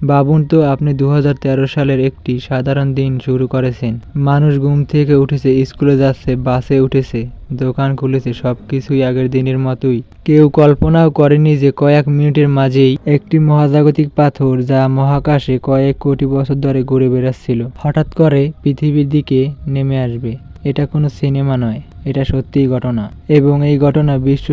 ভাবুন তো আপনি 2013 সালের একটি সাধারণ দিন শুরু করেছেন। মানুষ ঘুম থেকে উঠেছে, স্কুলে যাচ্ছে, বাসে উঠেছে, দোকান খুলেছে, সবকিছুই আগের দিনের মতোই। কেউ কল্পনাও করেনি যে কয়েক মিনিটের মাঝেই একটি মহাজাগতিক পাথর, যা মহাকাশে কয়েক কোটি বছর ধরে ঘুরে বেড়াচ্ছিল, হঠাৎ করে পৃথিবীর দিকে নেমে আসবে। এটা কোনো সিনেমা নয়, এটা সত্যিই ঘটনা। এবং এই ঘটনা বিশ্ব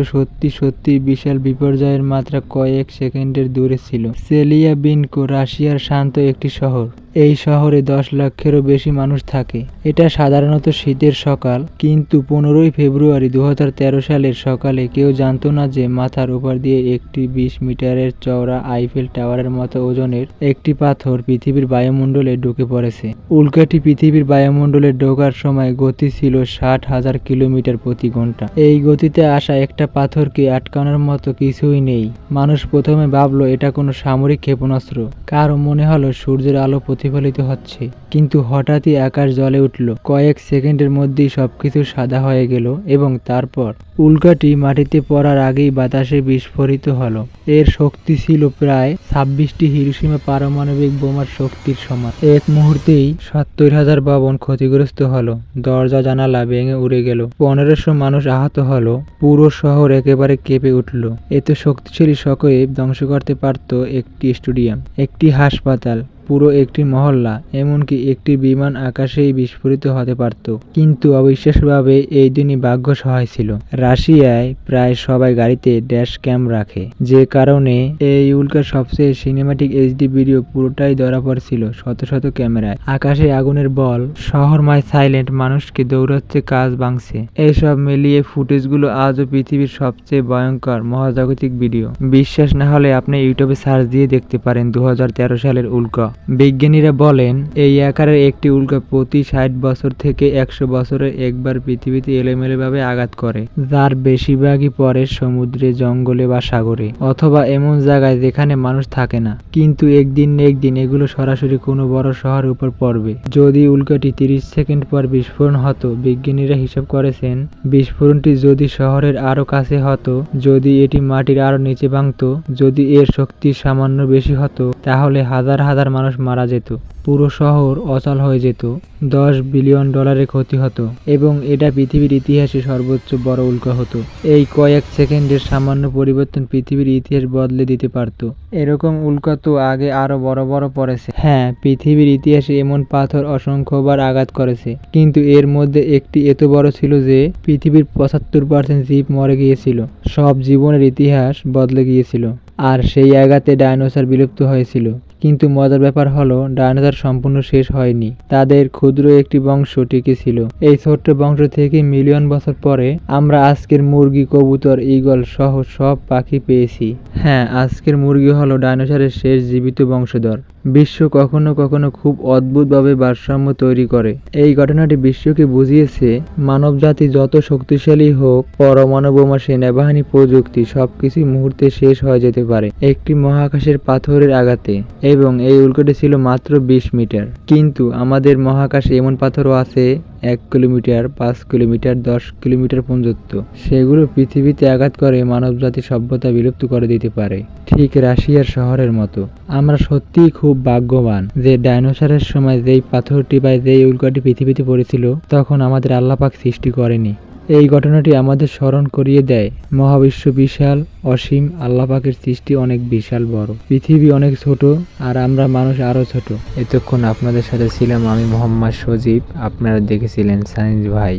সত্যি বিশাল বিপর্যয়ের মাত্রা কয়েক সেকেন্ডের দূরে ছিল। চেলিয়াবিনস্ক রাশিয়ার শান্ত একটি শহর। এই শহরে 10 লাখেরও বেশি মানুষ থাকে। এটা সাধারণত শীতের সকাল, কিন্তু 15 ফেব্রুয়ারি 2013 সালের সকালে কেউ জানতো না যে মাথার উপর দিয়ে একটি 20 মিটারের চওড়া আইফেল টাওয়ারের মতো ওজনের একটি পাথর পৃথিবীর বায়ুমণ্ডলে ঢুকে পড়েছে। উল্কাটি পৃথিবীর বায়ুমণ্ডলে ঢোকার সময় গতি ছিল 60,000 কিলোমিটার প্রতি ঘন্টা। এই গতিতে আসা একটা পাথরকে আটকানোর মতো কিছুই নেই। মানুষ প্রথমে ভাবলো এটা কোনো সামরিক ক্ষেপণাস্ত্র। কারো মনে হলো সূর্যের আলো প্রতিফলিত হচ্ছে। কিন্তু হঠাৎই আকাশ জ্বলে উঠল। কয়েক সেকেন্ডের মধ্যেই সবকিছু সাদা হয়ে গেল এবং তারপর উল্কাটি মাটিতে পড়ার আগেই বাতাসে বিস্ফোরিত হলো। এর শক্তি ছিল প্রায় 26টি হিরোশিমা পারমাণবিক বোমার শক্তির সমান। এক মুহূর্তেই 70,000 ভবন ক্ষতিগ্রস্ত হলো। দরজা জানালা ভেঙে উড়ে গেল। 1500 মানুষ আহত হলো। পুরো শহর একেবারে কেঁপে উঠল। এত শক্তিশালী শকওয়েভ ধ্বংস করতে পারত একটি স্টেডিয়াম, একটি হাসপাতাল, পুরো একটি মহল্লা, এমনকি একটি বিমান আকাশেই বিস্ফোরিত হতে পারত। কিন্তু অবিশ্বাস্যভাবে এই দিনই ভাগ্য সহায় ছিল। রাশিয়ায় প্রায় সবাই গাড়িতে ড্যাশ ক্যাম রাখে, যে কারণে এই উল্কার সবচেয়ে সিনেমাটিক এইচডি ভিডিও পুরোটাই ধরা পড়ছিল শত শত ক্যামেরায়। আকাশে আগুনের বল, শহরময় সাইলেন্ট, মানুষকে দৌড়াচ্ছে, কাজ ভাঙছে। এইসব মিলিয়ে ফুটেজগুলো আজও পৃথিবীর সবচেয়ে ভয়ঙ্কর মহাজাগতিক ভিডিও। বিশ্বাস না হলে আপনি ইউটিউবে সার্চ দিয়ে দেখতে পারেন 2013 সালের উল্কা। বিজ্ঞানীরা বলেন এই আকারের একটি উল্কা প্রতি 60 বছর থেকে 100 বছরে একবার পৃথিবীতে এলোমেলোভাবে আঘাত করে, যার বেশিরভাগই পরে সমুদ্রে, জঙ্গলে বা সাগরে, অথবা এমন জায়গায় যেখানে মানুষ থাকে না। কিন্তু একদিন এগুলো সরাসরি কোনো বড় শহরের উপর পড়বে। যদি উল্কাটি 30 সেকেন্ড পর বিস্ফোরণ হতো, বিজ্ঞানীরা হিসাব করেছেন বিস্ফোরণটি যদি শহরের আরো কাছে হতো, যদি এটি মাটির আরো নিচে ভাঙতো, যদি এর শক্তি সামান্য বেশি হতো, তাহলে হাজার হাজার মানুষ মারা যেত, পুরো শহর অচল হয়ে যেত, $10 বিলিয়ন ক্ষতি হতো, এবং এটা পৃথিবীর ইতিহাসে সর্বোচ্চ বড় উল্কা হতো। এই কয়েক সেকেন্ডের সামান্য পরিবর্তন পৃথিবীর ইতিহাস বদলে দিতে পারত। এরকম উল্কা তো আগে আরো বড় পড়েছে। হ্যাঁ, পৃথিবীর ইতিহাসে এমন পাথর অসংখ্যবার আঘাত করেছে, কিন্তু এর মধ্যে একটি এত বড় ছিল যে পৃথিবীর 75% জীব মরে গিয়েছিল। সব জীবনের ইতিহাস বদলে গিয়েছিল। আর সেই আঘাতে ডাইনোসর বিলুপ্ত হয়েছিল। কিন্তু মজার ব্যাপার হলো, ডাইনোসর সম্পূর্ণ শেষ হয়নি। তাদের ক্ষুদ্র একটি বংশ টিকে ছিল। এই ছোট্ট বংশ থেকে মিলিয়ন বছর পরে আমরা আজকের মুরগি, কবুতর, ঈগল সহ সব পাখি পেয়েছি। হ্যাঁ, আজকের মুরগি হলো ডাইনোসরের শেষ জীবিত বংশধর। বিশ্ব কখনো কখনো খুব অদ্ভুতভাবে ভারসাম্য তৈরি করে। এই ঘটনাটি বিশ্বকে বুঝিয়েছে মানবজাতি যত শক্তিশালী হোক, পরমাণু বোমা, সেনাবাহিনী, প্রযুক্তি সবকিছুই মুহূর্তে শেষ হয়ে যেতে পারে একটি মহাকাশের পাথরের আঘাতে। এবং এই উল্কাটি ছিল মাত্র 20 মিটার। কিন্তু আমাদের মহাকাশে এমন পাথরও আছে 1 কিলোমিটার, 5 কিলোমিটার, 10 কিলোমিটার পর্যন্ত। সেগুলো পৃথিবীতে আঘাত করে মানবজাতির সভ্যতা বিলুপ্ত করে দিতে পারে, ঠিক রাশিয়ার শহরের মতো। আমরা সত্যিই খুব ভাগ্যবান যে ডাইনোসরের সময় যেই পাথরটি বা যেই উল্কাটি পৃথিবীতে পড়েছিল, তখন আমাদের আল্লাহ পাক সৃষ্টি করেনি। এই ঘটনাটি আমাদের স্মরণ করিয়ে দেয় মহাবিশ্ব বিশাল, অসীম, আল্লাহ পাকের সৃষ্টি অনেক বিশাল বড়, পৃথিবী অনেক ছোট, আর আমরা মানুষ আরো ছোট। এতক্ষণ আপনাদের সাথে ছিলাম আমি মোহাম্মদ সজীব, আপনারা দেখেছিলেন সাইন্স ভাই।